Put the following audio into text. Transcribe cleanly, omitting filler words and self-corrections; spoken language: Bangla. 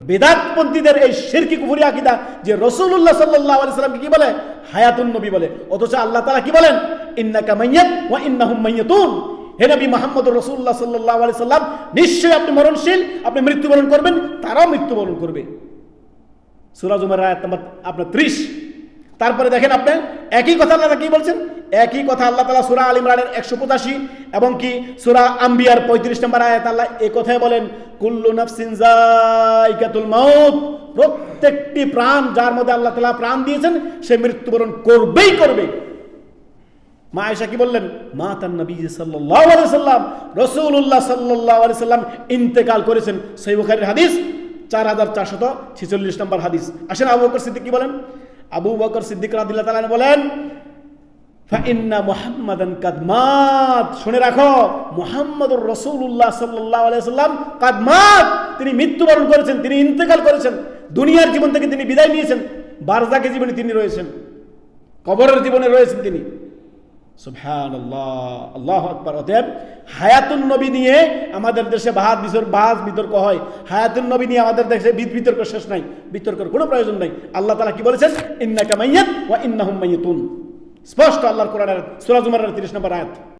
বেদাতপন্থীদের এই শিরকি কুফরি আকীদা যে রাসূলুল্লাহ সাল্লাল্লাহু আলাইহি সাল্লামকে কি বলে হায়াতুন নবী বলে, অথচ আল্লাহ তাআলা কি বলেন ইন্নাকা মাইয়াত ওয়া ইন্নাহুম মাইয়াতুন। হে নবী মুহাম্মদুর রাসূলুল্লাহ সাল্লাল্লাহু আলাইহি সাল্লাম, নিশ্চয়ই আপনি মরণশীল, আপনি মৃত্যুবরণ করবেন, তারাও মৃত্যুবরণ করবে। সূরা জুমার আয়াত নম্বর আপনার 30। তারপরে দেখেন আপনি একই কথা আল্লাহ কি বলছেন, একই কথা আল্লাহ তাআলা সূরা আল ইমরানের 185 এবং কি সূরা আম্বিয়ার 35 নম্বর আয়াত আল্লাহ এই কথাই বলেন কুল্লু নাফসিন যায়িকাতুল মাউত, প্রত্যেকটি প্রাণ যার মধ্যে আল্লাহ তাআলা প্রাণ দিয়েছেন সে মৃত্যুবরণ করবেই করবে। মা আয়েশা কি বললেন, মাতান নবী সাল্লাল্লাহু আলাইহি সাল্লাম, রাসূলুল্লাহ সাল্লাল্লাহু আলাইহি সাল্লাম ইন্তেকাল করেছেন। সহিহ বুখারীর হাদিস 4446 নম্বর হাদিস। আসেন আবু বকর সিদ্দিক কি বলেন, আবু বকর সিদ্দিক রাদিয়াল্লাহু তাআলা বলেন ফাইন্না মুহাম্মাদান কাদ মাত, শুনে রাখো মুহাম্মদুর রাসূলুল্লাহ সাল্লাল্লাহু আলাইহি সাল্লাম কাদ মাত, তিনি মৃত্যুবরণ করেছেন, তিনি ইন্তেকাল করেছেন, দুনিয়ার জীবন থেকে তিনি বিদায় নিয়েছেন, বারজাকে জীবনে তিনি রয়েছেন, কবরের জীবনে রয়েছেন তিনি। সুবহানাল্লাহ, আল্লাহু আকবার। অতএব হায়াতুন নবী নিয়ে আমাদের দেশে বাহাস বিতর্ক হয়, হায়াতুন নবী নিয়ে আমাদের দেশে বিতর্ক শেষ নাই, বিতর্কের কোনো প্রয়োজন নাই। আল্লাহ তাআলা কি বলেছেন ইন্নাকা মাইয়াত ওয়া ইন্নাহুম মাইয়াতুন, স্পষ্ট আল্লাহর কোরআনের সূরা জুমারের 30 নম্বর আয়াত।